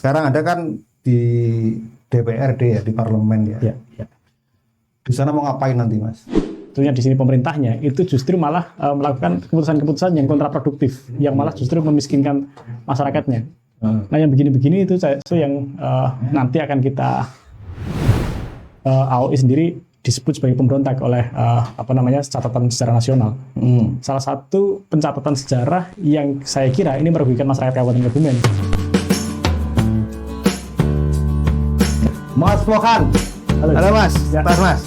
sekarang Anda kan di DPRD ya, di parlemen ya. Ya, ya. Di sana mau ngapain nanti, Mas? Tentunya di sini pemerintahnya itu justru malah melakukan keputusan-keputusan yang kontraproduktif, yang malah justru memiskinkan masyarakatnya. Nah, yang begini-begini itu yang nanti akan kita AOI sendiri disebut sebagai pemberontak oleh catatan sejarah nasional. Salah satu pencatatan sejarah yang saya kira ini merugikan masyarakat Kabupaten Kebumen. Mas Mohan. Halo Mas. Ya. Mas.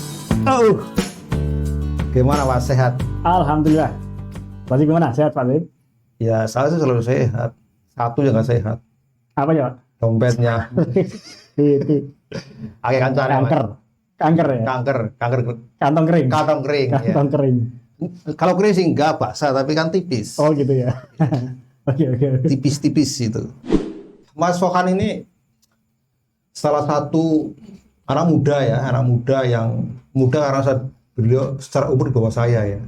Gimana Mas, sehat? Alhamdulillah. Pak Zee gimana? Sehat Pak Zee? Ya, saya sih selalu sehat. Satu yang nggak sehat. Apa ya Pak? Dompetnya. Itu. Agak kancar ya, Mas? Kanker ya? Kanker. Kantong kering. Kantong kering. Kantong Ya. kering. Kalau kering sih enggak basah, tapi kan tipis. Oh gitu ya. Oke. Tipis-tipis itu. Mas Mohan ini salah satu anak muda yang muda karena beliau secara umur di bawah saya ya.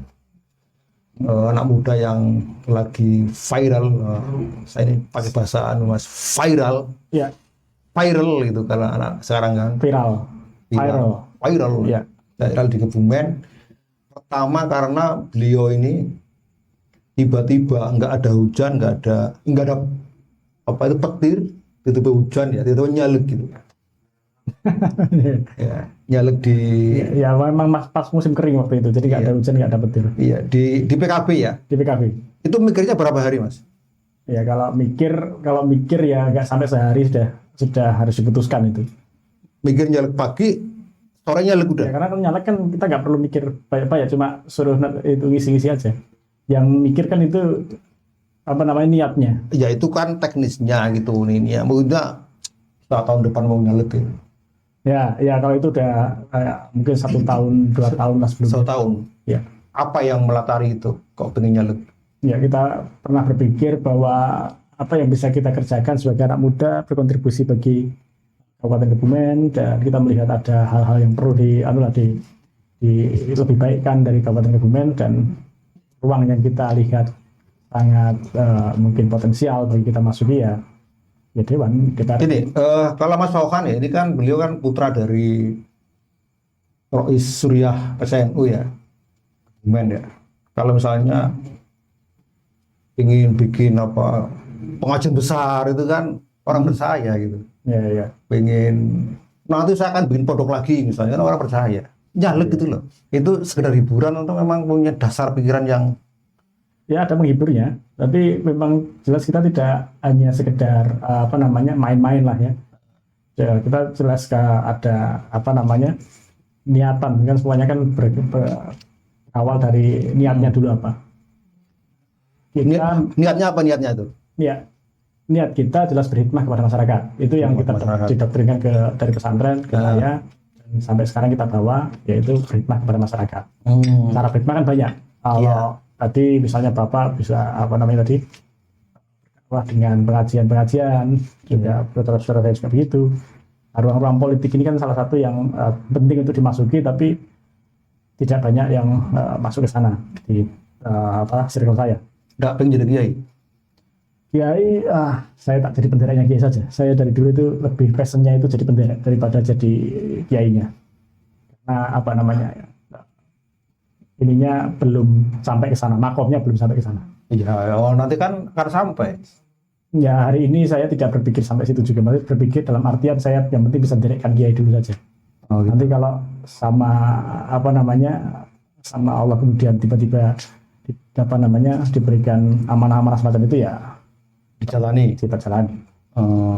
Anak muda yang lagi viral. Saya ini pakai bahasa Mas, viral. Ya, Viral gitu karena anak sekarang kan. viral. Ya. Viral di Kebumen. Pertama karena beliau ini tiba-tiba nggak ada hujan, nggak ada petir, tiba-tiba hujan ya, tiba-tiba nyalek gitu. Ya, nyalek di Ya memang pas musim kering waktu itu, jadi nggak ada hujan, nggak ada petir. iya di PKB ya. Di PKB. Itu mikirnya berapa hari, Mas? Ya kalau mikir ya nggak sampai sehari sudah harus diputuskan itu. Mikir nyalek pagi, sore nyalek udah. Ya, karena kalau nyalek kan kita nggak perlu mikir banyak-banyak, cuma suruh itu ngisi-ngisi aja. Yang mikir kan itu niatnya. Ya itu kan teknisnya gitu nih ya. Mungkin tahun depan mau nyalek ya. Ya kalau itu udah mungkin 1 tahun 2 tahun lah sebelumnya. 1 tahun. Ya. Apa yang melatari itu? Kok pengen nyalek? Ya kita pernah berpikir bahwa apa yang bisa kita kerjakan sebagai anak muda berkontribusi bagi Kabupaten Kebumen, dan kita melihat ada hal-hal yang perlu lebih baikkan dari Kabupaten Kebumen, dan ruang yang kita lihat sangat mungkin potensial bagi kita masuki ya Dewan. Ini kalau Mas Mohan ya, ini kan beliau kan putra dari Rois Suriah PCNU ya, Kebumen ya. Kalau misalnya ingin bikin pengajian besar itu kan orang percaya gitu. Ya. Pengen nanti saya akan bikin pondok lagi misalnya, kan orang percaya. Nyalek gitu loh. Itu sekedar hiburan atau memang punya dasar pikiran yang ya ada menghiburnya, tapi memang jelas kita tidak hanya sekedar main-main lah ya. Ya kita jelas ada niatan, kan semuanya kan berawal dari niatnya dulu apa. Niatnya apa niatnya itu? Ya, niat kita jelas berhikmah kepada masyarakat. Itu yang kita didoktrinkan dari pesantren ke saya, dan sampai sekarang kita bawa, yaitu berhikmah kepada masyarakat. Cara berhikmah kan banyak. Kalau tadi misalnya Bapak bisa dengan pengajian juga saudara-saudara juga begitu. Ruang-ruang politik ini kan salah satu yang penting untuk dimasuki, tapi tidak banyak yang masuk ke sana di circle saya. Nggak pengen jadi kiai? Kiai, saya tak jadi benderanya kiai saja. Saya dari dulu itu lebih passionnya itu jadi bendera daripada jadi kiainya. Karena ininya belum sampai ke sana, makomnya belum sampai ke sana. Iya, nanti kan akan sampai. Ya hari ini saya tidak berpikir sampai situ juga, masih berpikir dalam artian saya yang penting bisa mendirikan kiai dulu saja. Oh, gitu. Nanti kalau sama sama Allah kemudian tiba-tiba diberikan amanah-amanah semacam itu ya kita jalani.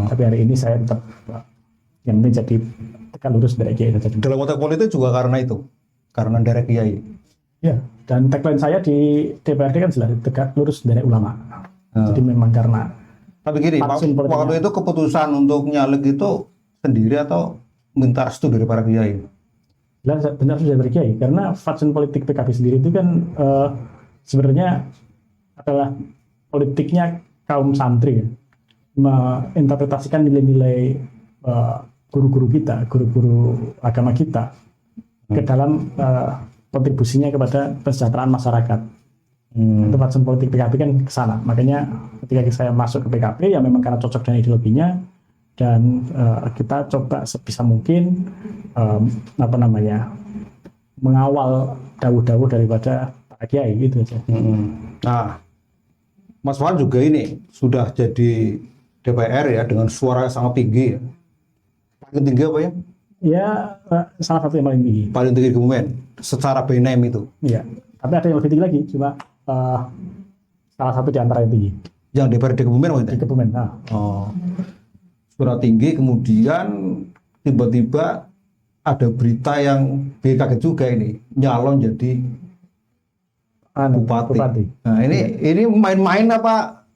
Tapi hari ini saya tetap yang penting jadi tegak lurus dari kiai saja. Dalam konteks politik juga karena itu, karena dari kiai. Ya, dan tagline saya di DPRD kan jelas tegak lurus dari ulama. Jadi memang karena. Tapi gini, waktu itu keputusan untuk nyalek itu sendiri atau minta restu dari para kiai? Benar sudah dari kiai, karena fatsun politik PKB sendiri itu kan sebenarnya adalah politiknya kaum santri ya, menginterpretasikan nilai-nilai guru-guru kita, guru-guru agama kita ke dalam kontribusinya kepada kesejahteraan masyarakat. Itu fatsun politik PKB kan ke sana. Makanya ketika saya masuk ke PKB ya memang karena cocok dengan ideologinya, dan kita coba sebisa mungkin apa namanya mengawal dawuh-dawuh daripada Pak Kiai gitu aja. Nah, Mas Wan juga ini sudah jadi DPR ya dengan suara yang sangat tinggi ya. Paling tinggi apa ya? Ya salah satu yang paling tinggi. Paling tinggi Kebumen secara BNM itu. Iya. Tapi ada yang lebih tinggi lagi, cuma salah satu di antara yang tinggi. Yang DPRD Kebumen Di maksudnya? Kebumen. Nah, Oh, suara tinggi, kemudian tiba-tiba ada berita yang bikin kaget juga ini, nyalon jadi bupati. Nah, ini main-main apa?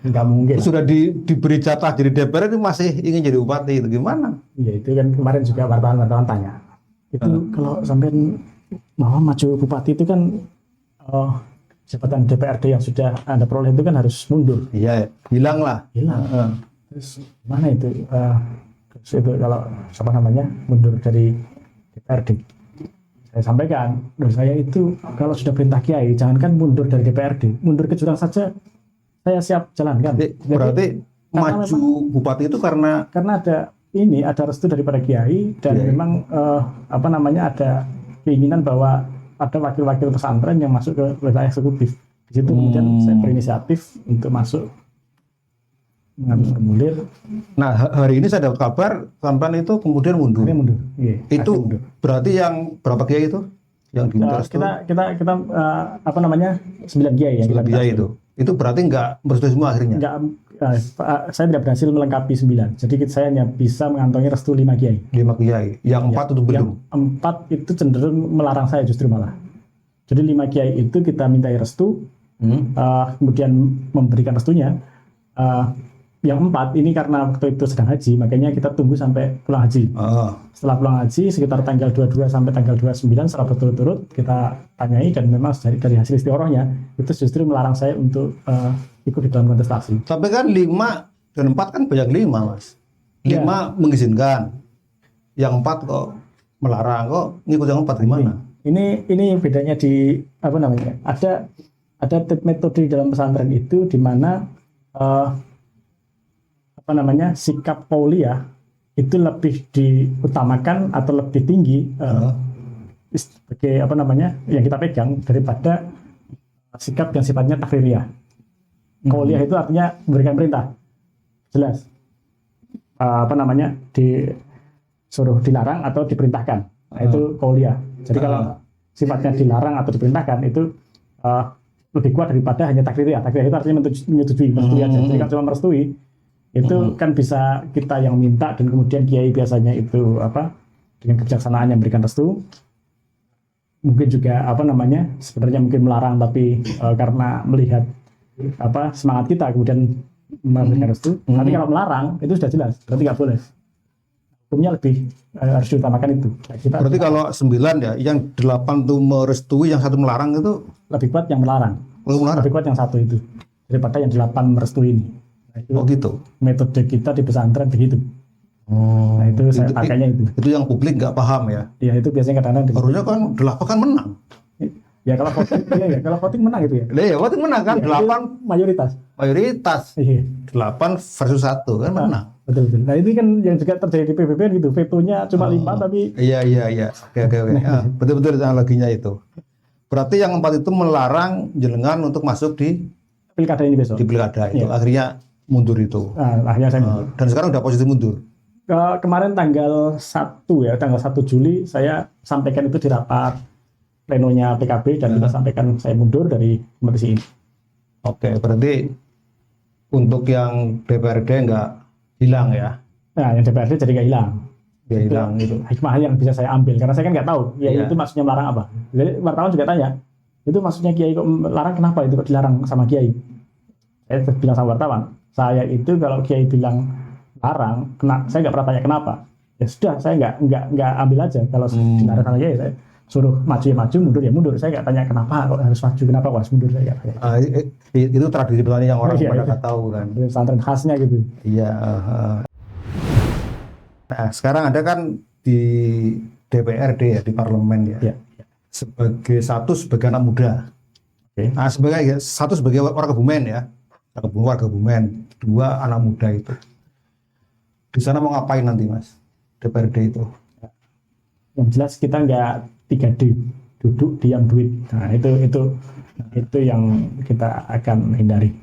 Nggak mungkin. Sudah diberi jatah jadi DPR itu masih ingin jadi bupati, itu gimana? Iya, itu kan kemarin juga wartawan tanya. Itu kalau sampai mau maju bupati itu kan jabatan DPRD yang sudah Anda peroleh itu kan harus mundur. Iya, hilang lah. Hilang. Terus mana itu? Terus itu kalau apa namanya mundur dari DPRD. Saya sampaikan, menurut saya itu kalau sudah perintah Kiai, jangankan mundur dari DPRD, mundur ke jurang saja saya siap jalankan. Berarti maju bupati itu karena ada restu daripada Kiai dan memang apa namanya ada keinginan bahwa ada wakil-wakil pesantren yang masuk ke wilayah eksekutif. Di situ kemudian saya berinisiatif untuk masuk mengambil formulir. Nah, hari ini saya dapat kabar sampai itu kemudian mundur. Iya, Itu berarti yang berapa kiai itu? Yang diminta restu? Kita apa namanya 9 kiai yang 9 kiai itu. Itu berarti nggak merestui semua akhirnya? Enggak, saya tidak berhasil melengkapi 9. Jadi saya hanya bisa mengantongi restu 5 kiai. 5 kiai. Yang 4 itu belum? Yang 4 itu cenderung melarang saya justru malah. Jadi 5 kiai itu kita mintai restu, kemudian memberikan restunya. Yang 4 ini karena waktu itu sedang haji, makanya kita tunggu sampai pulang haji. Setelah pulang haji sekitar tanggal 22 sampai tanggal 29 secara berturut-turut kita tanyai dan memang dari hasil istiqorohnya itu justru melarang saya untuk ikut di dalam kontestasi. Tapi kan 5 dan 4 kan banyak 5 mas. 5 mengizinkan, yang 4 kok melarang, kok ngikut yang 4 gimana? Ini bedanya di apa namanya? Ada metode di dalam pesantren itu di mana apa namanya sikap Paulia itu lebih diutamakan atau lebih tinggi sebagai apa namanya yang kita pegang daripada sikap yang sifatnya takfiriyah. Paulia itu artinya memberikan perintah jelas apa namanya disuruh dilarang atau diperintahkan. Nah, itu Paulia. Jadi kalau sifatnya dilarang atau diperintahkan itu lebih kuat daripada hanya takfiriyah. Takfiriyah itu artinya menyetujui aja. Jadi kalau cuma merestui itu kan bisa kita yang minta dan kemudian kiai biasanya itu apa dengan kebijaksanaan yang memberikan restu, mungkin juga apa namanya sebenarnya mungkin melarang tapi karena melihat apa semangat kita kemudian memberikan restu. Tapi kalau melarang itu sudah jelas berarti nggak boleh, hukumnya lebih harus diutamakan itu. Berarti kalau 9 ya, yang 8 itu merestui, yang 1 melarang itu lebih kuat yang melarang. Lebih kuat yang 1 itu daripada yang 8 merestui ini. Nah, itu gitu. Metode kita di pesantren begitu. Nah, itu saya pakainya itu. Itu yang publik nggak paham ya? Iya, itu biasanya kadang-kadang. Harusnya kan 8 kan menang. Ya kalau voting, ya kalau voting menang itu ya. Iya, voting menang kan, 8 mayoritas. Iya. 8 versus 1 kan menang. Betul. Nah, ini kan yang juga terjadi di PBB gitu. Vetonya cuma 5 tapi Iya. Oke. Betul analoginya itu. Berarti yang 4 itu melarang jenengan untuk masuk di pilkada ini besok. Di pilkada itu. Akhirnya mundur itu. Nah, akhirnya saya mundur. Dan sekarang udah posisi mundur. Kemarin tanggal 1 Juli saya sampaikan itu di rapat plenonya PKB dan kita sampaikan saya mundur dari kompetisi ini. Oke, berarti untuk yang DPRD nggak hilang ya? Nah, yang DPRD jadi nggak hilang. Dia hilang itu. Hikmah yang bisa saya ambil karena saya kan nggak tahu. Itu maksudnya melarang apa. Jadi wartawan juga tanya, itu maksudnya Kiai kok melarang kenapa itu kok dilarang sama Kiai? Saya bilang sama wartawan, saya itu kalau Kiai bilang larang, saya nggak pernah tanya kenapa. Ya sudah, saya nggak ambil aja kalau dilarang sama Kiai. Saya suruh maju ya maju, mundur ya mundur. Saya nggak tanya kenapa kok harus maju, kenapa kok harus mundur. Saya nggak tanya. Itu tradisi petani yang orang pada nggak tahu kan. Pesantren khasnya gitu. Iya. Nah, sekarang ada kan di DPRD ya, di parlemen ya. Sebagai anak muda. Nah, sebagai orang Kebumen ya. warga Kebumen, 2 anak muda itu. Di sana mau ngapain nanti Mas? DPRD itu. Yang jelas kita nggak 3D, duduk diam duit. Nah itu yang kita akan hindari.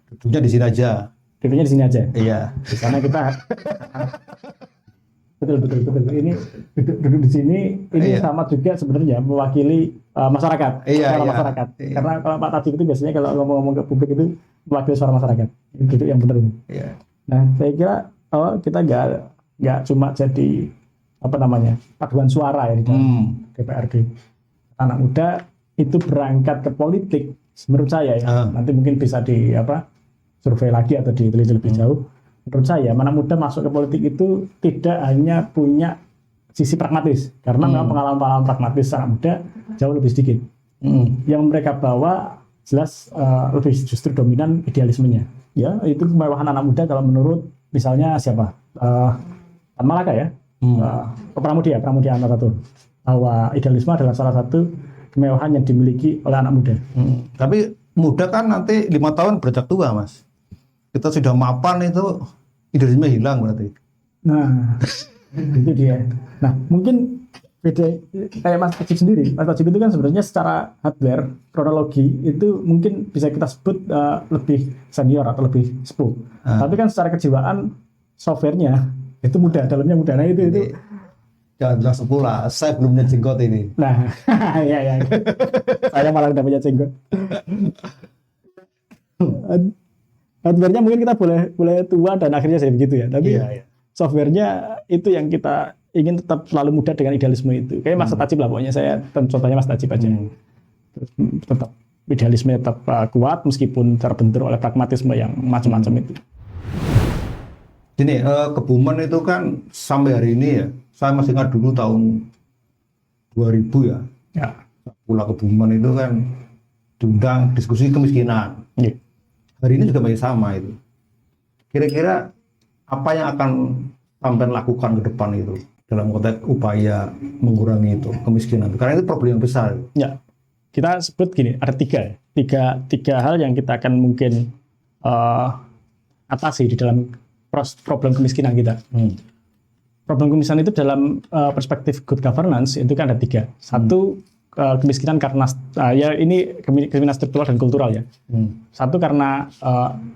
Duduknya di sini aja. Duduknya di sini aja. Iya. Di sana kita betul. Ini duduk di sini ini Iya. sama juga sebenarnya mewakili masyarakat, Iya, suara iya. masyarakat. Iya. Karena kalau Pak Tajib itu biasanya kalau ngomong-ngomong ke publik itu mewakili suara masyarakat. Itu duduk yang benar. Iya. Nah, saya kira kita nggak cuma jadi paduan suara ya di dalam DPRD. Anak muda itu berangkat ke politik, menurut saya ya. Nanti mungkin bisa survei lagi atau diteliti lebih jauh. Menurut saya, anak muda masuk ke politik itu tidak hanya punya sisi pragmatis, karena memang pengalaman pragmatis anak muda jauh lebih sedikit. Yang mereka bawa jelas lebih justru dominan idealismenya. Ya, itu kemewahan anak muda kalau menurut misalnya siapa? Tan Malaka ya. Pramudia Anantatur, bahwa idealisme adalah salah satu kemewahan yang dimiliki oleh anak muda. Tapi muda kan nanti 5 tahun beranjak tua Mas. Kita sudah mapan itu idealisme hilang berarti. Nah, itu dia. Nah, mungkin beda kayak Mas Tajib sendiri. Mas Tajib itu kan sebenarnya secara hardware kronologi itu mungkin bisa kita sebut lebih senior atau lebih sepuh. Tapi kan secara kejiwaan softwarenya itu muda, dalamnya muda. Nah itu Jangan bilang sepuh lah, saya belum punya jenggot ini. Nah, ya. Saya malah udah punya jenggot. Hardware-nya mungkin kita boleh tua dan akhirnya saya begitu ya. Tapi software-nya itu yang kita ingin tetap selalu muda dengan idealisme itu. Kayak Mas Tajib lah pokoknya, saya contohnya Mas Tajib aja. Tetap idealisme tetap kuat meskipun terbentur oleh pragmatisme yang macam-macam itu. Gini, Kebumen itu kan sampai hari ini ya, saya masih ingat dulu tahun 2000 ya. Ya. Pulau Kebumen itu kan diundang diskusi kemiskinan. Ya. Hari ini juga masih sama itu. Kira-kira apa yang akan sampai lakukan ke depan itu dalam konteks upaya mengurangi itu kemiskinan? Karena itu problem yang besar. Ya, kita sebut gini, ada tiga hal yang kita akan mungkin atasi di dalam problem kemiskinan kita. Problem kemiskinan itu dalam perspektif good governance itu kan ada 3. Satu, kemiskinan karena ya ini kemiskinan struktural dan kultural ya. Satu karena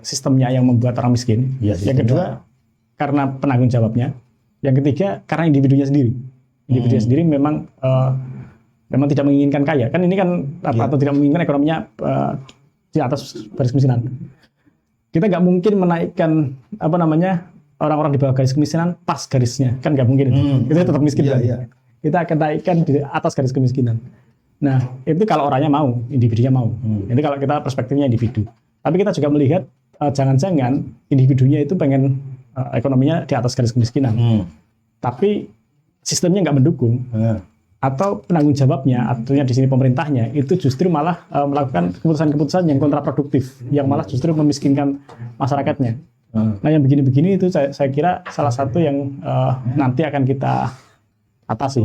sistemnya yang membuat orang miskin. Ya, yang kedua karena penanggung jawabnya. Yang ketiga karena individunya sendiri. Individunya sendiri memang tidak menginginkan kaya. Kan ini kan atau tidak menginginkan ekonominya di atas garis kemiskinan. Kita nggak mungkin menaikkan orang-orang di bawah garis kemiskinan pas garisnya, kan nggak mungkin itu. Kita tetap miskin. Kita akan naikkan di atas garis kemiskinan. Nah, itu kalau orangnya mau, individunya mau. Itu kalau kita perspektifnya individu. Tapi kita juga melihat jangan-jangan individunya itu pengen ekonominya di atas garis kemiskinan. Tapi sistemnya nggak mendukung. Atau penanggung jawabnya, artinya di sini pemerintahnya, itu justru malah melakukan keputusan-keputusan yang kontraproduktif, yang malah justru memiskinkan masyarakatnya. Nah, yang begini-begini itu saya kira salah satu yang nanti akan kita atasi,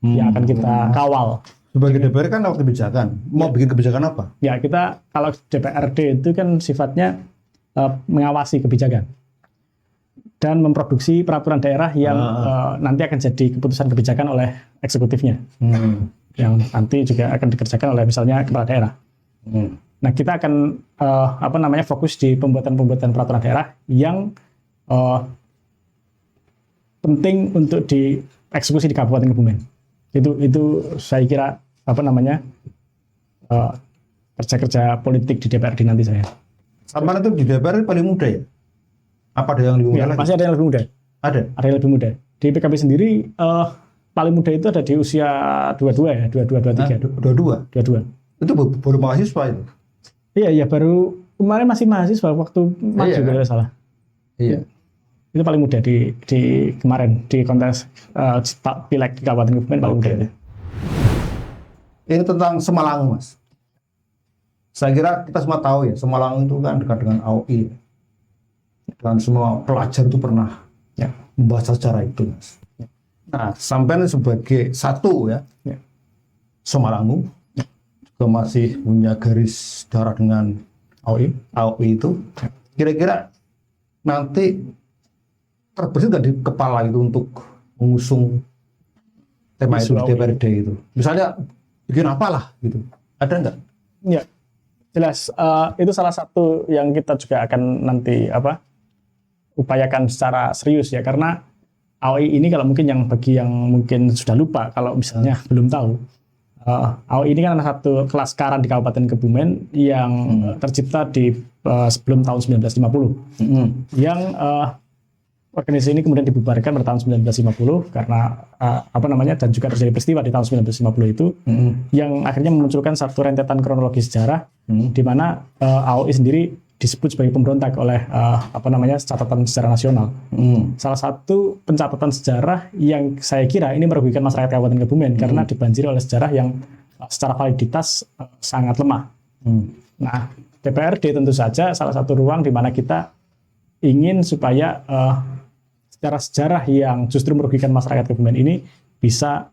yang akan kita kawal. Sebagai DPR kan lewat kebijakan, mau bikin kebijakan apa? Ya, kita kalau DPRD itu kan sifatnya mengawasi kebijakan dan memproduksi peraturan daerah yang nanti akan jadi keputusan kebijakan oleh eksekutifnya, yang nanti juga akan dikerjakan oleh misalnya kepala daerah. Nah, kita akan fokus di pembuatan peraturan daerah yang penting untuk dieksekusi di Kabupaten Kebumen. Itu saya kira kerja-kerja politik di DPRD nanti saya. Sama itu di DPR paling muda ya? Apa ada yang lebih muda lagi? Masih ada yang lebih muda. Ada yang lebih muda. Di PKB sendiri paling muda itu ada di usia 22 ya, 23. 22. Itu baru mahasiswa itu. Iya, baru kemarin masih mahasiswa waktu maju kalau tidak salah. Iya. Itu paling muda di kemarin di kontes pileg di Kabupaten Kebumen paling muda. Ini tentang Semalang, Mas. Saya kira kita semua tahu ya, Semalang itu kan dekat dengan AOI. Dan semua pelajar itu pernah membaca secara itu, Mas. Nah, sampai sebagai satu ya. Semalangmu juga masih punya garis darah dengan AOI itu kira-kira nanti terbesit nggak di kepala itu untuk mengusung tema itu Isu di DPRD itu? Misalnya bikin apalah gitu, ada nggak? Ya, jelas. Itu salah satu yang kita juga akan nanti upayakan secara serius ya, karena AOI ini kalau mungkin bagi yang mungkin sudah lupa kalau misalnya belum tahu, AOI ini kan satu kelas karan di Kabupaten Kebumen yang tercipta di sebelum tahun 1950, yang organisasi ini kemudian dibubarkan pada tahun 1950 karena dan juga terjadi peristiwa di tahun 1950 itu yang akhirnya memunculkan satu rentetan kronologi sejarah di mana AOI sendiri disebut sebagai pemberontak oleh catatan sejarah nasional. Salah satu pencatatan sejarah yang saya kira ini merugikan masyarakat Kabupaten Kebumen karena dibanjiri oleh sejarah yang secara validitas sangat lemah. Nah, DPRD tentu saja salah satu ruang di mana kita ingin supaya sejarah yang justru merugikan masyarakat Kebumen ini bisa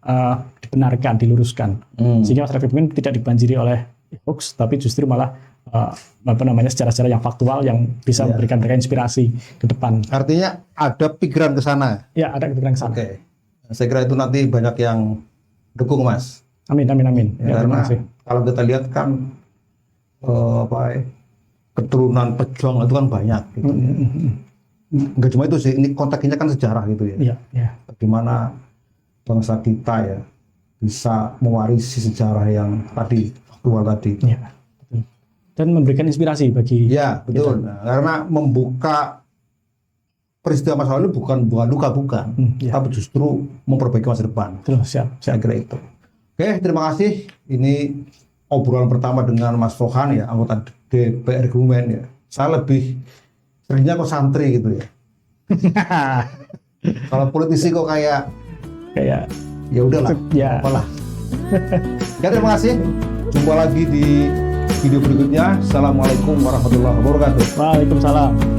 dibenarkan, diluruskan, sehingga masyarakat Kebumen tidak dibanjiri oleh hoax, tapi justru malah sejarah-sejarah yang faktual yang bisa memberikan mereka inspirasi ke depan. Artinya ada pikiran ke sana. Ya, ada pikiran ke sana. Oke. Saya kira itu nanti banyak yang dukung, Mas. Amin. Ya, terima kasih. Kalau kita lihat kan keturunan pejuang itu kan banyak gitu. Nggak cuma itu sih, ini konteksnya kan sejarah gitu ya. Iya. Bagaimana bangsa kita ya bisa mewarisi sejarah yang faktual tadi. Iya. Dan memberikan inspirasi bagi betul. Nah, karena membuka peristiwa masa lalu bukan luka tapi justru memperbaiki masa depan. Betul, siap. Saya kira itu. Oke, terima kasih. Ini obrolan pertama dengan Mas Fohan ya, anggota DPR Kebumen ya. Saya lebih seringnya kok santri gitu ya. Kalau politisi kok kayak ya udahlah. Ya. Apalah. Ya, terima kasih. Jumpa lagi di video berikutnya. Assalamualaikum warahmatullahi wabarakatuh. Waalaikumsalam.